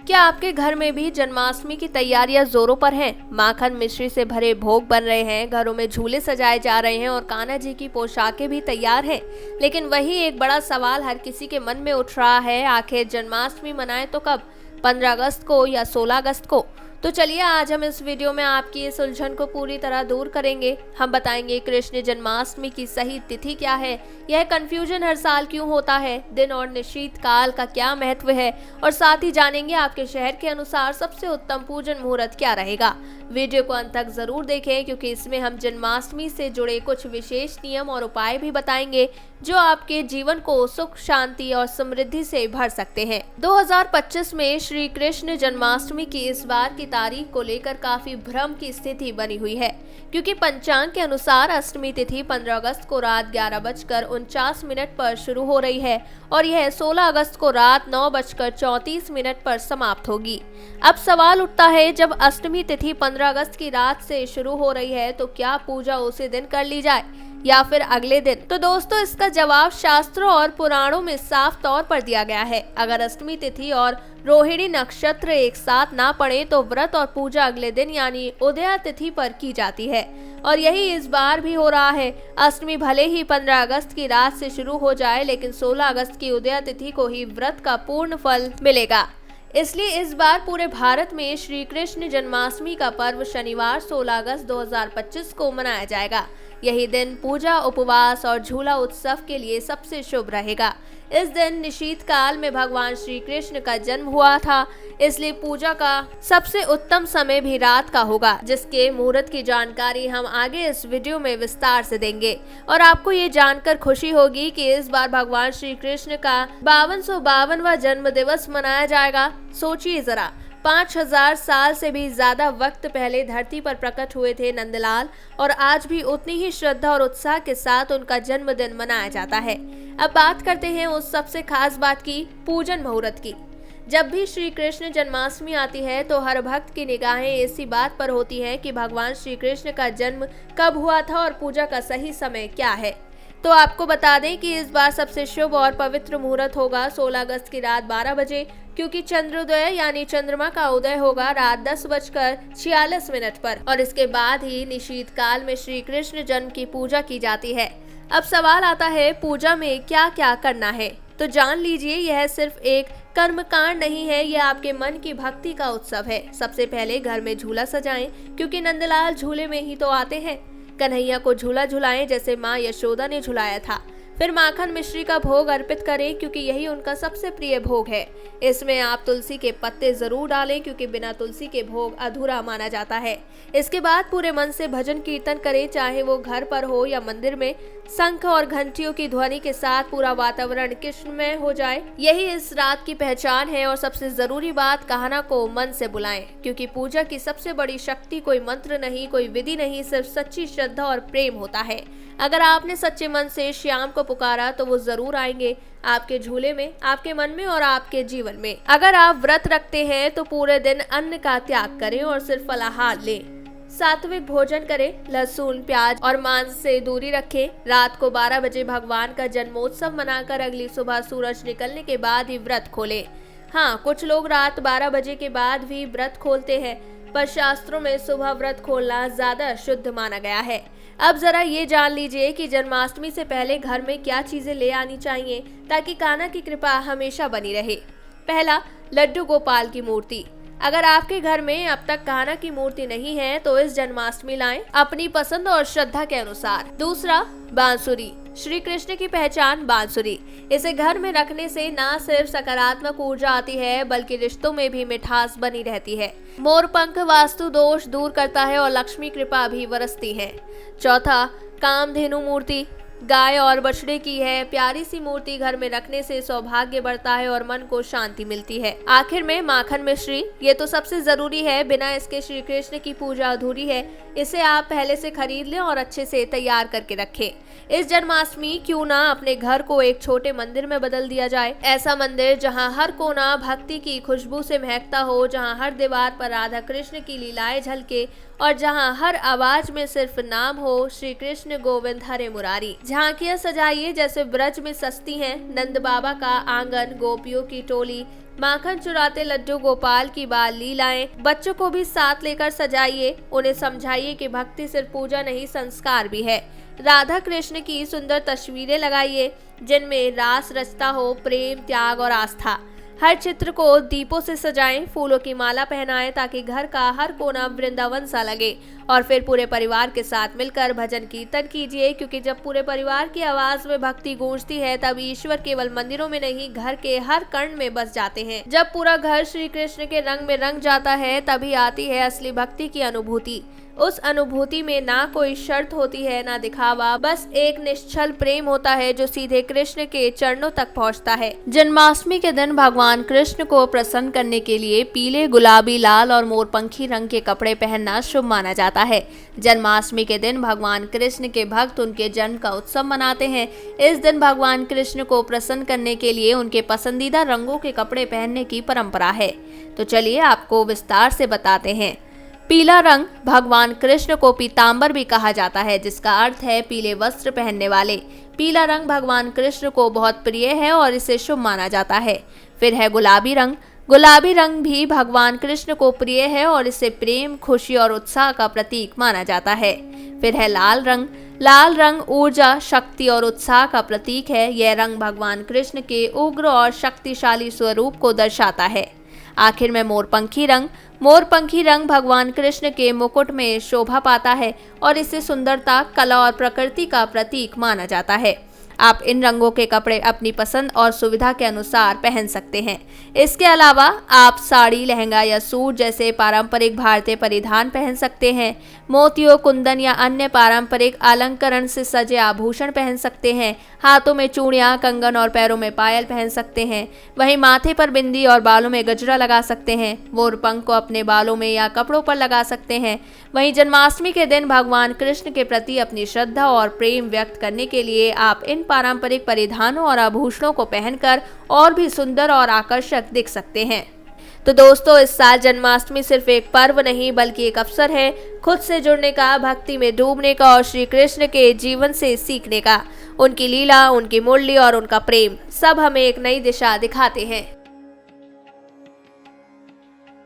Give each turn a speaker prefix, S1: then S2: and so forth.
S1: क्या आपके घर में भी जन्माष्टमी की तैयारियां जोरों पर हैं? माखन मिश्री से भरे भोग बन रहे हैं, घरों में झूले सजाए जा रहे हैं और कान्हा जी की पोशाकें भी तैयार हैं। लेकिन वही एक बड़ा सवाल हर किसी के मन में उठ रहा है, आखिर जन्माष्टमी मनाएं तो कब? 15 अगस्त को या 16 अगस्त को? तो चलिए आज हम इस वीडियो में आपकी इस उलझन को पूरी तरह दूर करेंगे। हम बताएंगे कृष्ण जन्माष्टमी की सही तिथि क्या है, यह कंफ्यूजन हर साल क्यों होता है, दिन और निश्चित काल का क्या महत्व है और साथ ही जानेंगे आपके शहर के अनुसार सबसे उत्तम पूजन मुहूर्त क्या रहेगा। वीडियो को अंत तक जरूर देखें क्योंकि इसमें हम जन्माष्टमी से जुड़े कुछ विशेष नियम और उपाय भी बताएंगे जो आपके जीवन को सुख, शांति और समृद्धि से भर सकते हैं। 2025 में श्री कृष्ण जन्माष्टमी की इस बार की तारीख को लेकर काफी भ्रम की स्थिति बनी हुई है क्योंकि पंचांग के अनुसार अष्टमी तिथि 15 अगस्त को रात 11:49 पर शुरू हो रही है और यह 16 अगस्त को रात 9:34 पर समाप्त होगी। अब सवाल उठता है, जब अष्टमी तिथि 15 अगस्त की रात से शुरू हो रही है तो क्या पूजा उसी दिन कर ली जाए या फिर अगले दिन? तो दोस्तों, इसका जवाब शास्त्रों और पुराणों में साफ तौर पर दिया गया है। अगर अष्टमी तिथि और रोहिणी नक्षत्र एक साथ ना पड़े तो व्रत और पूजा अगले दिन यानी उदया तिथि पर की जाती है और यही इस बार भी हो रहा है। अष्टमी भले ही 15 अगस्त की रात से शुरू हो जाए, लेकिन 16 अगस्त की उदया तिथि को ही व्रत का पूर्ण फल मिलेगा। इसलिए इस बार पूरे भारत में श्री कृष्ण जन्माष्टमी का पर्व शनिवार 16 अगस्त 2025 को मनाया जाएगा। यही दिन पूजा, उपवास और झूला उत्सव के लिए सबसे शुभ रहेगा। इस दिन निशीत काल में भगवान श्री कृष्ण का जन्म हुआ था, इसलिए पूजा का सबसे उत्तम समय भी रात का होगा, जिसके मुहूर्त की जानकारी हम आगे इस वीडियो में विस्तार से देंगे। और आपको ये जानकर खुशी होगी कि इस बार भगवान श्री कृष्ण का 5252वां जन्म दिवस मनाया जाएगा। सोचिए जरा, 5000 साल से भी ज्यादा वक्त पहले धरती पर प्रकट हुए थे नंदलाल और आज भी उतनी ही श्रद्धा और उत्साह के साथ उनका जन्मदिन मनाया जाता है। अब बात करते हैं उस सबसे खास बात की, पूजन मुहूर्त की। जब भी श्री कृष्ण जन्माष्टमी आती है तो हर भक्त की निगाहें इसी बात पर होती हैं कि भगवान श्री कृष्ण का जन्म कब हुआ था और पूजा का सही समय क्या है। तो आपको बता दें कि इस बार सबसे शुभ और पवित्र मुहूर्त होगा 16 अगस्त की रात 12 बजे, क्योंकि चंद्रोदय यानी चंद्रमा का उदय होगा रात 10:46 पर और इसके बाद ही निशीत काल में श्री कृष्ण जन्म की पूजा की जाती है। अब सवाल आता है, पूजा में क्या क्या करना है? तो जान लीजिए, यह सिर्फ एक कर्मकांड नहीं है, यह आपके मन की भक्ति का उत्सव है। सबसे पहले घर में झूला सजाएं, क्योंकि नंदलाल झूले में ही तो आते हैं। कन्हैया को झूला झुलाएं जैसे माँ यशोदा ने झुलाया था। फिर माखन मिश्री का भोग अर्पित करें क्योंकि यही उनका सबसे प्रिय भोग है। इसमें आप तुलसी के पत्ते जरूर डालें क्योंकि बिना तुलसी के भोग अधूरा माना जाता है। इसके बाद पूरे मन से भजन कीर्तन करें, चाहे वो घर पर हो या मंदिर में। शंख और घंटियों की ध्वनि के साथ पूरा वातावरण कृष्णमय हो जाए, यही इस रात की पहचान है। और सबसे जरूरी बात, कान्हा को मन से बुलाएं क्योंकि पूजा की सबसे बड़ी शक्ति कोई मंत्र नहीं, कोई विधि नहीं, सिर्फ सच्ची श्रद्धा और प्रेम होता है। अगर आपने सच्चे मन से श्याम को पुकारा तो वो जरूर आएंगे आपके झूले में, आपके मन में और आपके जीवन में। अगर आप व्रत रखते हैं तो पूरे दिन अन्न का त्याग करें और सिर्फ फलाहार लें। सात्विक भोजन करें, लहसुन, प्याज और मांस से दूरी रखें। रात को 12 बजे भगवान का जन्मोत्सव मनाकर अगली सुबह सूरज निकलने के बाद ही व्रत खोलें। हाँ, कुछ लोग रात 12 बजे के बाद भी व्रत खोलते हैं, पर शास्त्रों में सुबह व्रत खोलना ज्यादा शुद्ध माना गया है। अब जरा ये जान लीजिए कि जन्माष्टमी से पहले घर में क्या चीजें ले आनी चाहिए ताकि कान्हा की कृपा हमेशा बनी रहे। पहला, लड्डू गोपाल की मूर्ति। अगर आपके घर में अब तक कान्हा की मूर्ति नहीं है तो इस जन्माष्टमी लाएं अपनी पसंद और श्रद्धा के अनुसार। दूसरा, बांसुरी। श्री कृष्ण की पहचान बांसुरी। इसे घर में रखने से न सिर्फ सकारात्मक ऊर्जा आती है बल्कि रिश्तों में भी मिठास बनी रहती है। मोरपंख वास्तु दोष दूर करता है और लक्ष्मी कृपा भी बरसती है। चौथा, कामधेनु मूर्ति। गाय और बछड़े की है प्यारी सी मूर्ति घर में रखने से सौभाग्य बढ़ता है और मन को शांति मिलती है। आखिर में माखन मिश्री, ये तो सबसे जरूरी है, बिना इसके श्री कृष्ण की पूजा अधूरी है। इसे आप पहले से खरीद लें और अच्छे से तैयार करके रखें। इस जन्माष्टमी क्यों ना अपने घर को एक छोटे मंदिर में बदल दिया जाए। ऐसा मंदिर जहां हर कोना भक्ति की खुशबू से महकता हो, जहां हर दीवार पर राधा कृष्ण की लीलाएं झलके और जहां हर आवाज में सिर्फ नाम हो, श्री कृष्ण गोविंद हरे मुरारी। झांकियां सजाइए जैसे ब्रज में सजती हैं। नंद बाबा का आंगन, गोपियों की टोली, माखन चुराते लड्डू गोपाल की बाल लीलाएं, बच्चों को भी साथ लेकर सजाइए, उन्हें समझाइए कि भक्ति सिर्फ पूजा नहीं संस्कार भी है। राधा कृष्ण की सुंदर तस्वीरें लगाइए जिनमें रास रचता हो प्रेम, त्याग और आस्था। हर चित्र को दीपों से सजाएं, फूलों की माला पहनाएं ताकि घर का हर कोना वृंदावन सा लगे। और फिर पूरे परिवार के साथ मिलकर भजन कीर्तन कीजिए, क्योंकि जब पूरे परिवार की आवाज में भक्ति गूंजती है तब ईश्वर केवल मंदिरों में नहीं, घर के हर कण में बस जाते हैं। जब पूरा घर श्री कृष्ण के रंग में रंग जाता है तभी आती है असली भक्ति की अनुभूति। उस अनुभूति में ना कोई शर्त होती है, ना दिखावा, बस एक निश्चल प्रेम होता है जो सीधे कृष्ण के चरणों तक पहुंचता है। जन्माष्टमी के दिन भगवान कृष्ण को प्रसन्न करने के लिए पीले, गुलाबी, लाल और मोरपंखी रंग के कपड़े पहनना शुभ माना जाता है। जन्माष्टमी के दिन भगवान कृष्ण के भक्त उनके जन्म का उत्सव मनाते हैं। इस दिन भगवान कृष्ण को प्रसन्न करने के लिए उनके पसंदीदा रंगों के कपड़े पहनने की परंपरा है। तो चलिए आपको विस्तार से बताते हैं। पीला रंग, भगवान कृष्ण को पीतांबर भी कहा जाता है, जिसका अर्थ है पीले वस्त्र पहनने वाले। पीला रंग भगवान कृष्ण को बहुत प्रिय है और इसे शुभ माना जाता है। फिर है गुलाबी रंग। गुलाबी रंग भी भगवान कृष्ण को प्रिय है और इसे प्रेम, खुशी और उत्साह का प्रतीक माना जाता है। फिर है लाल रंग। लाल रंग ऊर्जा, शक्ति और उत्साह का प्रतीक है। यह रंग भगवान कृष्ण के उग्र और शक्तिशाली स्वरूप को दर्शाता है। आखिर में मोरपंखी रंग। मोरपंखी रंग भगवान कृष्ण के मुकुट में शोभा पाता है और इसे सुंदरता, कला और प्रकृति का प्रतीक माना जाता है। आप इन रंगों के कपड़े अपनी पसंद और सुविधा के अनुसार पहन सकते हैं। इसके अलावा आप साड़ी, लहंगा या सूट जैसे पारंपरिक भारतीय परिधान पहन सकते हैं। मोतियों, कुंदन या अन्य पारंपरिक अलंकरण से सजे आभूषण पहन सकते हैं। हाथों में चूड़ियां, कंगन और पैरों में पायल पहन सकते हैं। वहीं माथे पर बिंदी और बालों में गजरा लगा सकते हैं। मोरपंख को अपने बालों में या कपड़ों पर लगा सकते हैं। वहीं जन्माष्टमी के दिन भगवान कृष्ण के प्रति अपनी श्रद्धा और प्रेम व्यक्त करने के लिए आप इन पारंपरिक परिधानों और आभूषणों को पहनकर और भी सुंदर और आकर्षक दिख सकते हैं। तो दोस्तों, इस साल जन्माष्टमी सिर्फ एक पर्व नहीं बल्कि एक अवसर है खुद से जुड़ने का, भक्ति में डूबने का और श्री कृष्ण के जीवन से सीखने का। उनकी लीला, उनकी मूल्य और उनका प्रेम सब हमें एक नई दिशा दिखाते हैं।